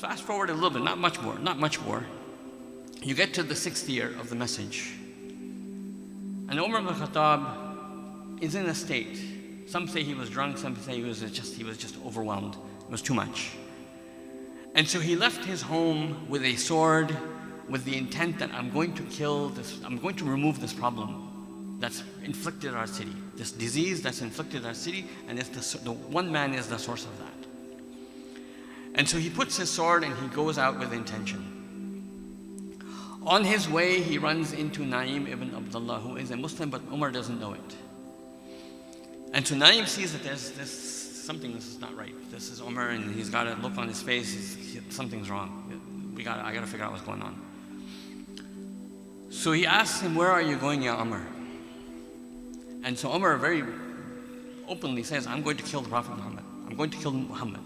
Fast forward a little bit, not much more. You get to the 6th year of the message. And Umar Ibn Khattab is in a state. Some say he was drunk, some say he was just overwhelmed. It was too much. And so he left his home with a sword, with the intent that I'm going to remove this problem that's inflicted our city, this disease that's inflicted our city, and the one man is the source of that. And so he puts his sword and he goes out with intention. On his way, he runs into Naim ibn Abdullah, who is a Muslim, but Umar doesn't know it. And so Naim sees that something is not right. This is Umar, and he's got a look on his face. Something's wrong. I got to figure out what's going on. So he asks him, "Where are you going, Ya Umar?" And so Umar very openly says, "I'm going to kill the Prophet Muhammad. I'm going to kill Muhammad."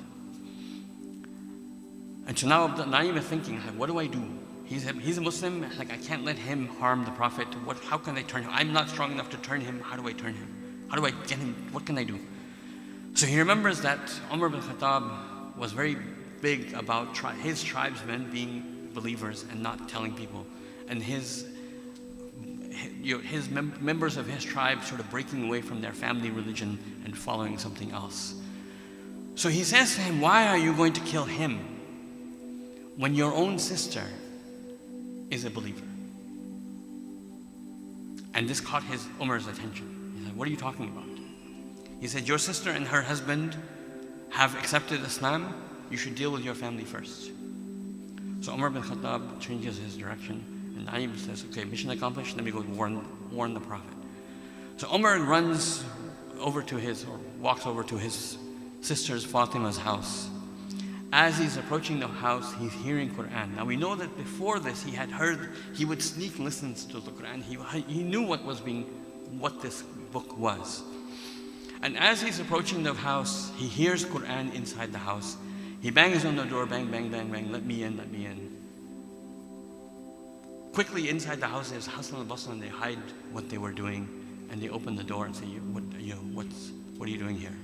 And so now Naim is thinking, what do I do? He's a Muslim, I can't let him harm the Prophet. How can I turn him? I'm not strong enough to turn him. How do I turn him? How do I get him? What can I do? So he remembers that Umar ibn Khattab was very big about his tribesmen being believers and not telling people. And his members of his tribe sort of breaking away from their family religion and following something else. So he says to him, "Why are you going to kill him when your own sister is a believer?" And this caught Umar's attention. He said, "What are you talking about?" He said, "Your sister and her husband have accepted Islam. You should deal with your family first." So Umar ibn Khattab changes his direction, and Naim says, "Okay, mission accomplished, let me go warn the Prophet." So Umar walks over to his sister's Fatima's house. As he's approaching the house, he's hearing Quran. Now we know that before this, he would sneak listens to the Quran. He knew what this book was. And as he's approaching the house, he hears Quran inside the house. He bangs on the door, bang, bang, bang, bang, let me in, let me in. Quickly inside the house, there's hustle and bustle, and they hide what they were doing, and they open the door and say, what are you doing here?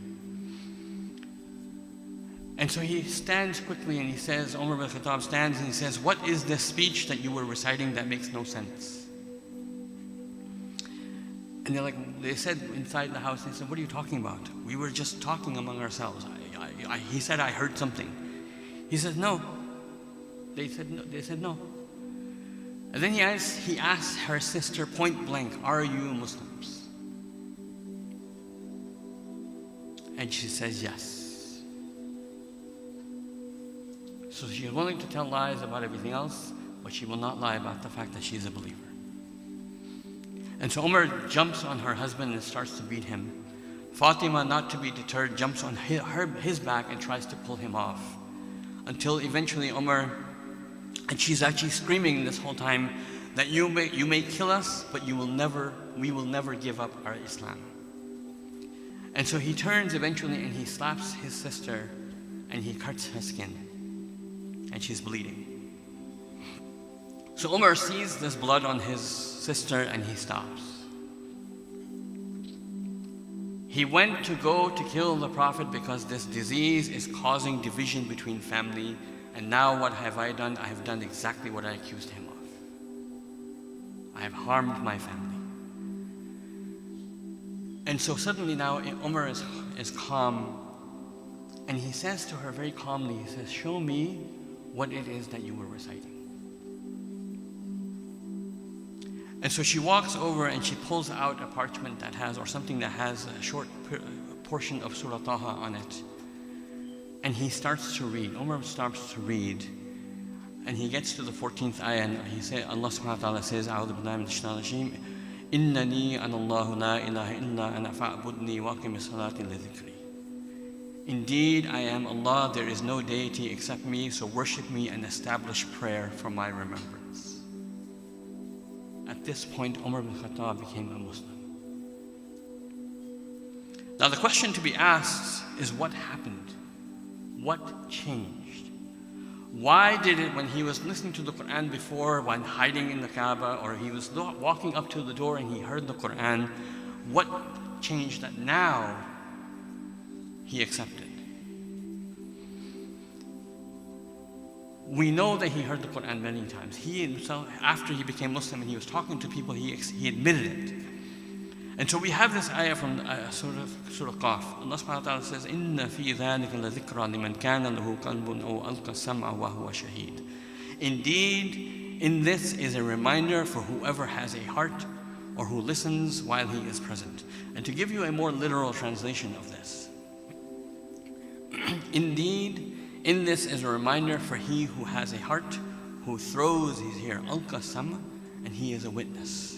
And so he stands quickly and he says, Umar ibn Khattab stands and he says, "What is this speech that you were reciting that makes no sense?" And they said inside the house, they said, "What are you talking about? We were just talking among ourselves. He said, I heard something." He said, "No." They said no. And then he asked her sister point blank, "Are you Muslims?" And she says, "Yes." So she is willing to tell lies about everything else, but she will not lie about the fact that she is a believer. And so Umar jumps on her husband and starts to beat him. Fatima, not to be deterred, jumps on his back and tries to pull him off. Until eventually Umar, and she's actually screaming this whole time that you may kill us, but we will never give up our Islam. And so he turns eventually and he slaps his sister and he cuts her skin. And she's bleeding. So Umar sees this blood on his sister and he stops. He went to go to kill the Prophet because this disease is causing division between family. And now what have I done? I have done exactly what I accused him of. I have harmed my family. And so suddenly now Umar is calm. And he says to her very calmly, he says, "Show me what it is that you were reciting." And so she walks over and she pulls out a parchment that has a short portion of Surah Taha on it. And he starts to read. Umar starts to read. And he gets to the 14th ayah and he says, Allah subhanahu wa ta'ala says, "A'udhu billahi minash shaitanir rajeem. Innani ana Allahu la ilaha illa ana fa'budni wa aqimi salati li dhikri." Indeed, I am Allah, there is no deity except me, so worship me and establish prayer for my remembrance. At this point, Umar ibn Khattab became a Muslim. Now the question to be asked is, what happened? What changed? Why did it, when he was listening to the Quran before, when hiding in the Kaaba, or he was walking up to the door and he heard the Quran, what changed that now he accepted? We know that he heard the Quran many times. He himself, after he became Muslim and he was talking to people, he admitted it. And so we have this ayah from Surah Qaf. Allah subhanahu wa ta'ala says, إِنَّ فِي ذَلِكَ لَذِكْرًا لِمَنْ كَانَ لَهُ قَلْبٌ أَوْ أَلْقَى السَّمْعَ وَهُوَ شَهِيدٌ. Indeed, in this is a reminder for whoever has a heart or who listens while he is present. And to give you a more literal translation of this, indeed, in this is a reminder for he who has a heart, who throws his ear, alqa sama, and he is a witness.